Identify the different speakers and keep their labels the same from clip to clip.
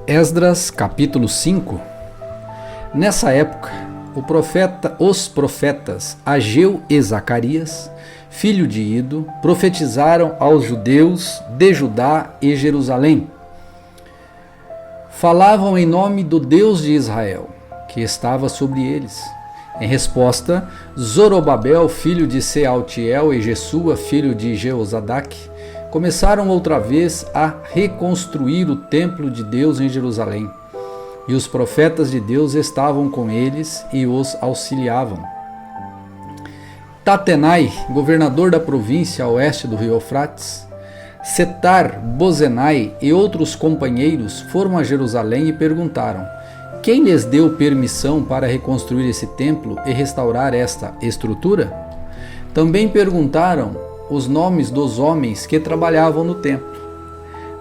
Speaker 1: Esdras capítulo 5. Nessa época, os profetas Ageu e Zacarias, filho de Ido, profetizaram aos judeus de Judá e Jerusalém. Falavam em nome do Deus de Israel, que estava sobre eles. Em resposta, Zorobabel, filho de Sealtiel, e Jesua, filho de Jeozadaque, começaram outra vez a reconstruir o templo de Deus em Jerusalém. E os profetas de Deus estavam com eles e os auxiliavam. Tatenai, governador da província a oeste do rio Eufrates, Setar-Bozenai e outros companheiros foram a Jerusalém e perguntaram: quem lhes deu permissão para reconstruir esse templo e restaurar esta estrutura? Também perguntaram os nomes dos homens que trabalhavam no templo.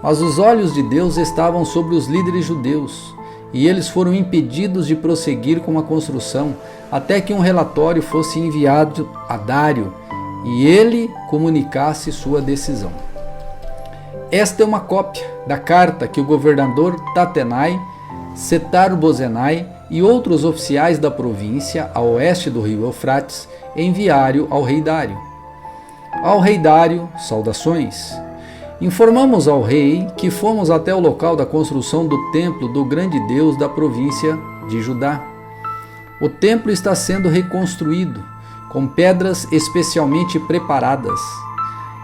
Speaker 1: Mas os olhos de Deus estavam sobre os líderes judeus, e eles foram impedidos de prosseguir com a construção, até que um relatório fosse enviado a Dário, e ele comunicasse sua decisão. Esta é uma cópia da carta que o governador Tatenai, Setar-Bozenai e outros oficiais da província a oeste do rio Eufrates enviaram ao rei Dário. Ao rei Dário, saudações. Informamos ao rei que fomos até o local da construção do templo do grande Deus da província de Judá. O templo está sendo reconstruído, com pedras especialmente preparadas,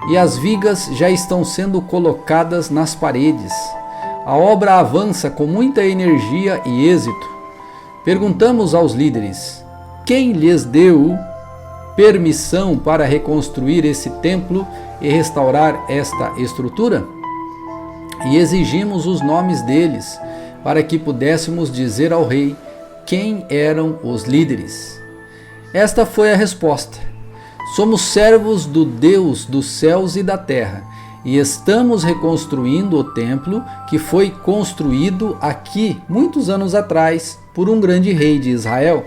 Speaker 1: e as vigas já estão sendo colocadas nas paredes. A obra avança com muita energia e êxito. Perguntamos aos líderes: quem lhes deu permissão para reconstruir esse templo e restaurar esta estrutura? E exigimos os nomes deles, para que pudéssemos dizer ao rei quem eram os líderes. Esta foi a resposta: somos servos do Deus dos céus e da terra, e estamos reconstruindo o templo que foi construído aqui muitos anos atrás por um grande rei de Israel.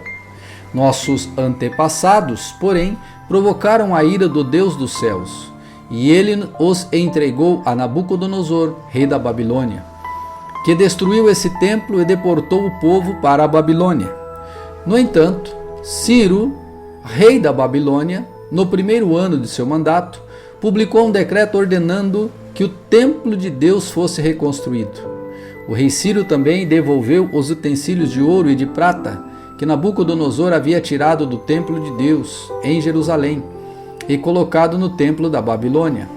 Speaker 1: Nossos antepassados, porém, provocaram a ira do Deus dos céus, e ele os entregou a Nabucodonosor, rei da Babilônia, que destruiu esse templo e deportou o povo para a Babilônia. No entanto, Ciro, rei da Babilônia, no primeiro ano de seu mandato, publicou um decreto ordenando que o templo de Deus fosse reconstruído. O rei Ciro também devolveu os utensílios de ouro e de prata que Nabucodonosor havia tirado do templo de Deus em Jerusalém e colocado no templo da Babilônia.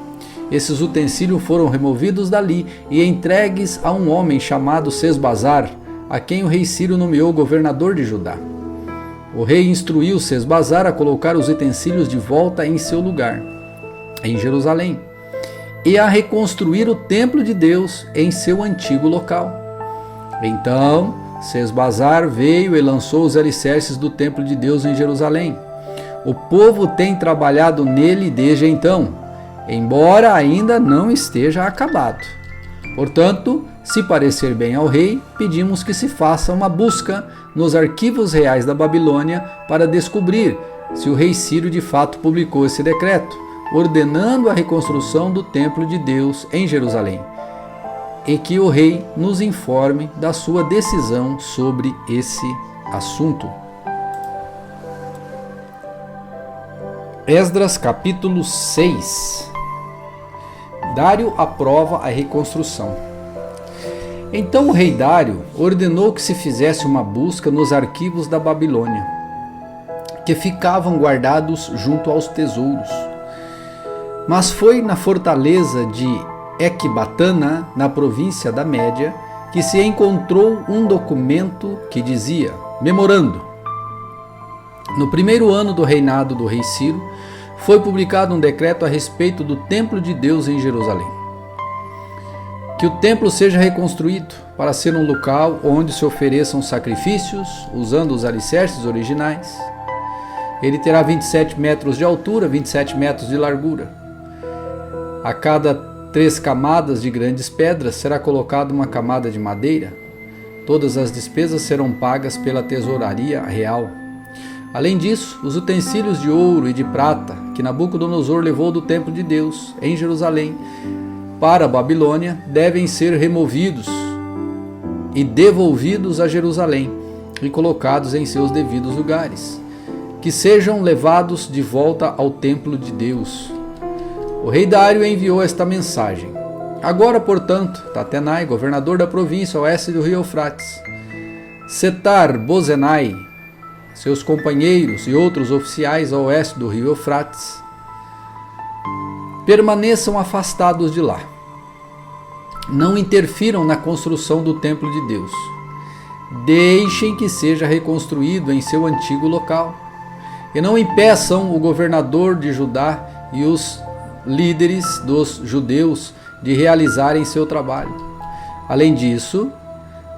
Speaker 1: Esses utensílios foram removidos dali e entregues a um homem chamado Sesbazar, a quem o rei Ciro nomeou governador de Judá. O rei instruiu Sesbazar a colocar os utensílios de volta em seu lugar, em Jerusalém, e a reconstruir o templo de Deus em seu antigo local. Então Sesbazar veio e lançou os alicerces do templo de Deus em Jerusalém. O povo tem trabalhado nele desde então, embora ainda não esteja acabado. Portanto, se parecer bem ao rei, pedimos que se faça uma busca nos arquivos reais da Babilônia para descobrir se o rei Ciro de fato publicou esse decreto, ordenando a reconstrução do templo de Deus em Jerusalém, e que o rei nos informe da sua decisão sobre esse assunto. Esdras capítulo 6. Dário aprova a reconstrução. Então o rei Dário ordenou que se fizesse uma busca nos arquivos da Babilônia, que ficavam guardados junto aos tesouros. Mas foi na fortaleza de Ecbatana, na província da Média, que se encontrou um documento que dizia: memorando. No primeiro ano do reinado do rei Ciro, foi publicado um decreto a respeito do templo de Deus em Jerusalém. Que o templo seja reconstruído para ser um local onde se ofereçam sacrifícios, usando os alicerces originais. Ele terá 27 metros de altura, 27 metros de largura. A cada 3 camadas de grandes pedras será colocada uma camada de madeira. Todas as despesas serão pagas pela tesouraria real. Além disso, os utensílios de ouro e de prata que Nabucodonosor levou do templo de Deus em Jerusalém para a Babilônia devem ser removidos e devolvidos a Jerusalém e colocados em seus devidos lugares, que sejam levados de volta ao templo de Deus. O rei Dário enviou esta mensagem: agora, portanto, Tatenai, governador da província a oeste do rio Eufrates, Setar-Bozenai, seus companheiros e outros oficiais a oeste do rio Eufrates, permaneçam afastados de lá. Não interfiram na construção do templo de Deus. Deixem que seja reconstruído em seu antigo local. E não impeçam o governador de Judá e os líderes dos judeus de realizarem seu trabalho. Além disso,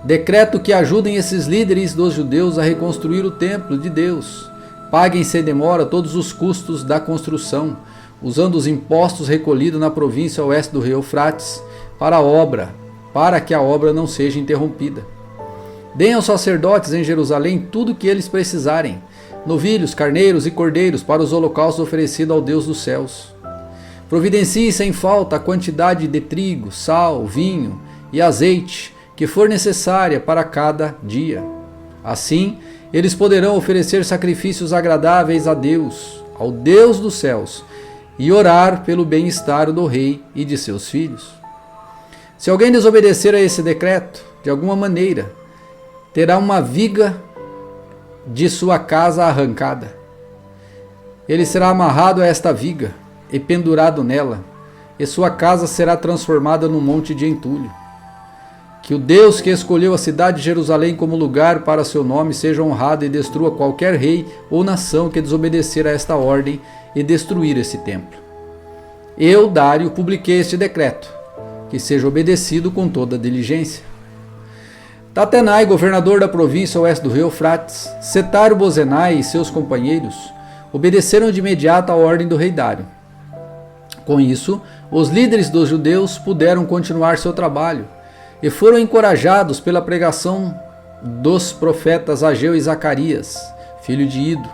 Speaker 1: decreto que ajudem esses líderes dos judeus a reconstruir o templo de Deus. Paguem sem demora todos os custos da construção, usando os impostos recolhidos na província oeste do rio Eufrates para que a obra não seja interrompida. Deem aos sacerdotes em Jerusalém tudo o que eles precisarem, novilhos, carneiros e cordeiros para os holocaustos oferecidos ao Deus dos céus. Providencie sem falta a quantidade de trigo, sal, vinho e azeite que for necessária para cada dia. Assim, eles poderão oferecer sacrifícios agradáveis a Deus, ao Deus dos céus, e orar pelo bem-estar do rei e de seus filhos. Se alguém desobedecer a esse decreto, de alguma maneira, terá uma viga de sua casa arrancada. Ele será amarrado a esta viga e pendurado nela, e sua casa será transformada num monte de entulho. Que o Deus que escolheu a cidade de Jerusalém como lugar para seu nome seja honrado e destrua qualquer rei ou nação que desobedecer a esta ordem e destruir esse templo. Eu, Dário, publiquei este decreto, que seja obedecido com toda diligência. Tatenai, governador da província oeste do rio Eufrates, Setar-Bozenai e seus companheiros obedeceram de imediato à ordem do rei Dário. Com isso, os líderes dos judeus puderam continuar seu trabalho e foram encorajados pela pregação dos profetas Ageu e Zacarias, filho de Ido.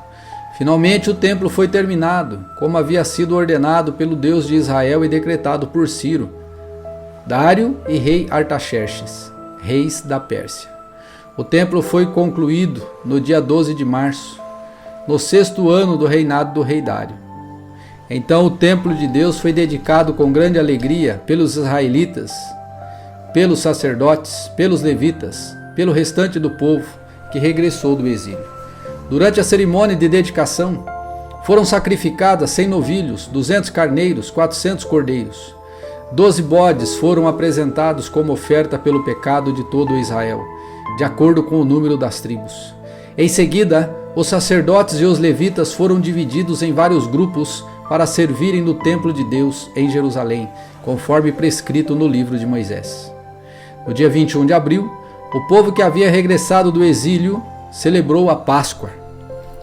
Speaker 1: Finalmente o templo foi terminado, como havia sido ordenado pelo Deus de Israel e decretado por Ciro, Dário e rei Artaxerxes, reis da Pérsia. O templo foi concluído no dia 12 de março, no 6º ano do reinado do rei Dário. Então o templo de Deus foi dedicado com grande alegria pelos israelitas, pelos sacerdotes, pelos levitas, pelo restante do povo que regressou do exílio. Durante a cerimônia de dedicação, foram sacrificadas 100 novilhos, 200 carneiros, 400 cordeiros. 12 bodes foram apresentados como oferta pelo pecado de todo Israel, de acordo com o número das tribos. Em seguida, os sacerdotes e os levitas foram divididos em vários grupos para servirem no templo de Deus em Jerusalém, conforme prescrito no livro de Moisés. No dia 21 de abril, o povo que havia regressado do exílio celebrou a Páscoa.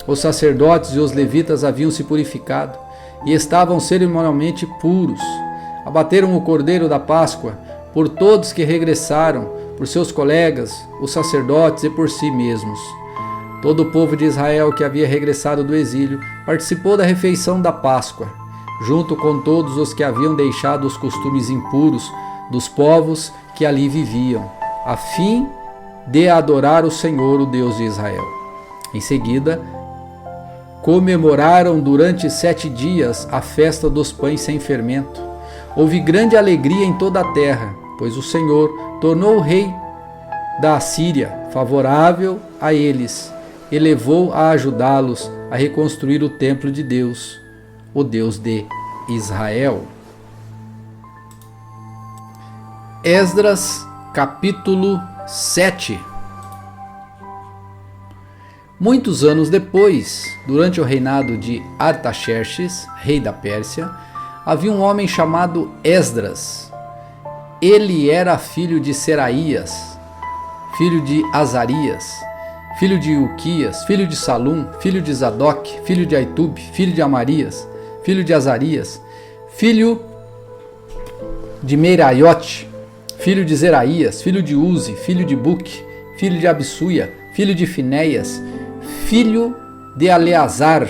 Speaker 1: Os sacerdotes e os levitas haviam se purificado e estavam cerimonialmente puros. Abateram o cordeiro da Páscoa por todos que regressaram, por seus colegas, os sacerdotes e por si mesmos. Todo o povo de Israel que havia regressado do exílio participou da refeição da Páscoa, junto com todos os que haviam deixado os costumes impuros dos povos que ali viviam, a fim de adorar o Senhor, o Deus de Israel. Em seguida, comemoraram durante 7 dias a festa dos pães sem fermento. Houve grande alegria em toda a terra, pois o Senhor tornou o rei da Assíria favorável a eles e levou a ajudá-los a reconstruir o templo de Deus, o Deus de Israel. Esdras, capítulo 7. Muitos anos depois, durante o reinado de Artaxerxes, rei da Pérsia, havia um homem chamado Esdras. Ele era filho de Seraías, filho de Azarias, filho de Ilquias, filho de Salum, filho de Zadok, filho de Aitube, filho de Amarias, filho de Azarias, filho de Meiraiote, filho de Zeraías, filho de Uzi, filho de Buque, filho de Absuia, filho de Finéias, filho de Eleazar,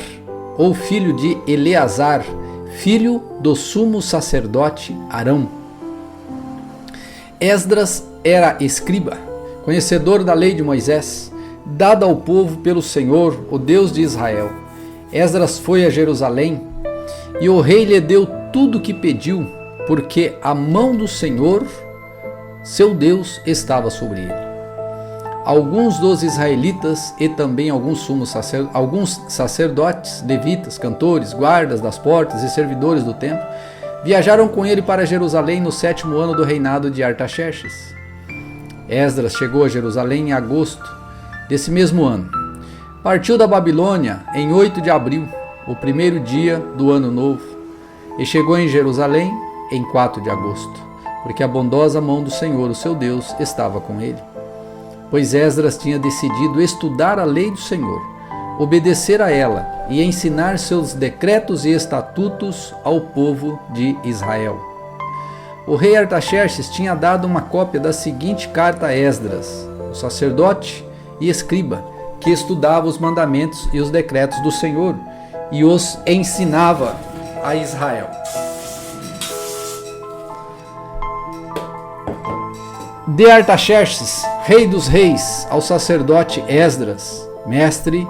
Speaker 1: ou filho de Eleazar, filho do sumo sacerdote Arão. Esdras era escriba, conhecedor da lei de Moisés, dada ao povo pelo Senhor, o Deus de Israel. Esdras foi a Jerusalém, e o rei lhe deu tudo o que pediu, porque a mão do Senhor, seu Deus, estava sobre ele. Alguns dos israelitas e também alguns sacerdotes, levitas, cantores, guardas das portas e servidores do templo viajaram com ele para Jerusalém no 7º ano do reinado de Artaxerxes. Esdras chegou a Jerusalém em agosto desse mesmo ano. Partiu da Babilônia em 8 de abril, o primeiro dia do ano novo, e chegou em Jerusalém em 4 de agosto, porque a bondosa mão do Senhor, o seu Deus, estava com ele. Pois Esdras tinha decidido estudar a lei do Senhor, obedecer a ela e ensinar seus decretos e estatutos ao povo de Israel. O rei Artaxerxes tinha dado uma cópia da seguinte carta a Esdras, o sacerdote e escriba, que estudava os mandamentos e os decretos do Senhor e os ensinava a Israel. De Artaxerxes, rei dos reis, ao sacerdote Esdras, mestre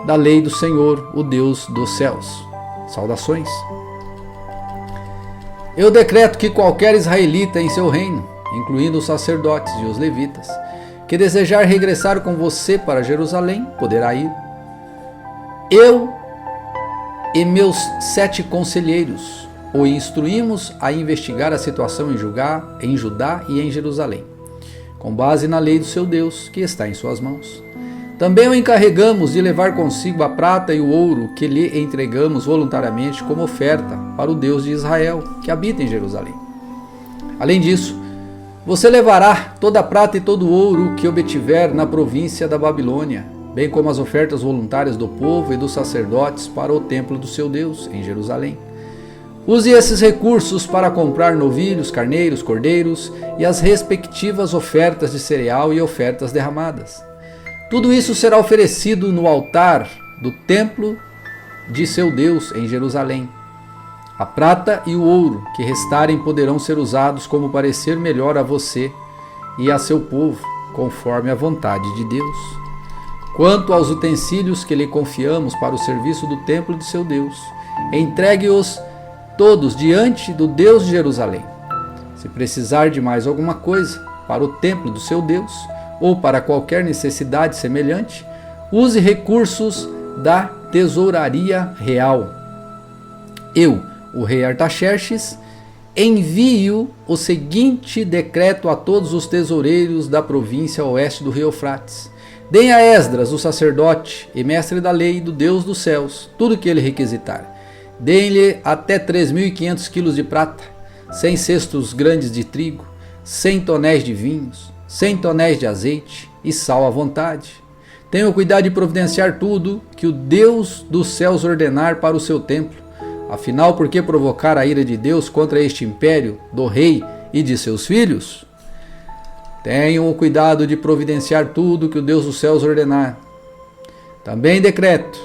Speaker 1: da lei do Senhor, o Deus dos céus. Saudações. Eu decreto que qualquer israelita em seu reino, incluindo os sacerdotes e os levitas, que desejar regressar com você para Jerusalém, poderá ir. Eu e meus 7 conselheiros o instruímos a investigar a situação em Judá e em Jerusalém, com base na lei do seu Deus, que está em suas mãos. Também o encarregamos de levar consigo a prata e o ouro que lhe entregamos voluntariamente como oferta para o Deus de Israel, que habita em Jerusalém. Além disso, você levará toda a prata e todo o ouro que obtiver na província da Babilônia, bem como as ofertas voluntárias do povo e dos sacerdotes para o templo do seu Deus, em Jerusalém. Use esses recursos para comprar novilhos, carneiros, cordeiros e as respectivas ofertas de cereal e ofertas derramadas. Tudo isso será oferecido no altar do templo de seu Deus em Jerusalém. A prata e o ouro que restarem poderão ser usados como parecer melhor a você e a seu povo, conforme a vontade de Deus. Quanto aos utensílios que lhe confiamos para o serviço do templo de seu Deus, entregue-os todos diante do Deus de Jerusalém. Se precisar de mais alguma coisa para o templo do seu Deus, ou para qualquer necessidade semelhante, use recursos da tesouraria real. Eu, o rei Artaxerxes, envio o seguinte decreto a todos os tesoureiros da província oeste do rio Eufrates. Deem a Esdras, o sacerdote e mestre da lei do Deus dos céus, tudo o que ele requisitar. Deem-lhe até 3.500 quilos de prata, 100 cestos grandes de trigo, 100 tonéis de vinhos, 100 tonéis de azeite e sal à vontade. Tenham cuidado de providenciar tudo que o Deus dos céus ordenar para o seu templo. Afinal, por que provocar a ira de Deus contra este império do rei e de seus filhos? Tenham o cuidado de providenciar tudo que o Deus dos céus ordenar. Também decreto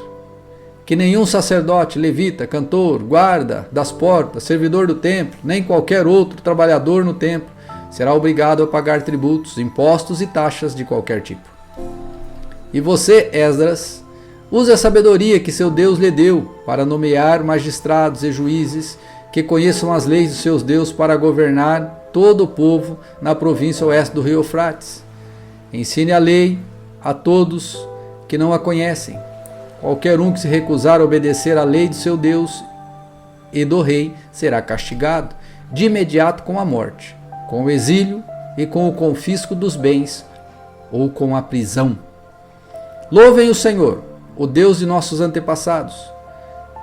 Speaker 1: que nenhum sacerdote, levita, cantor, guarda das portas, servidor do templo, nem qualquer outro trabalhador no templo será obrigado a pagar tributos, impostos e taxas de qualquer tipo. E você, Esdras, use a sabedoria que seu Deus lhe deu para nomear magistrados e juízes que conheçam as leis de seus deuses para governar todo o povo na província oeste do rio Eufrates. Ensine a lei a todos que não a conhecem. Qualquer um que se recusar a obedecer à lei de seu Deus e do rei será castigado de imediato com a morte, com o exílio e com o confisco dos bens ou com a prisão. Louvem o Senhor, o Deus de nossos antepassados,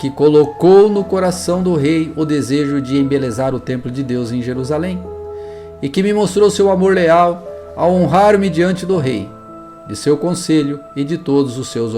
Speaker 1: que colocou no coração do rei o desejo de embelezar o templo de Deus em Jerusalém, e que me mostrou seu amor leal ao honrar-me diante do rei, de seu conselho e de todos os seus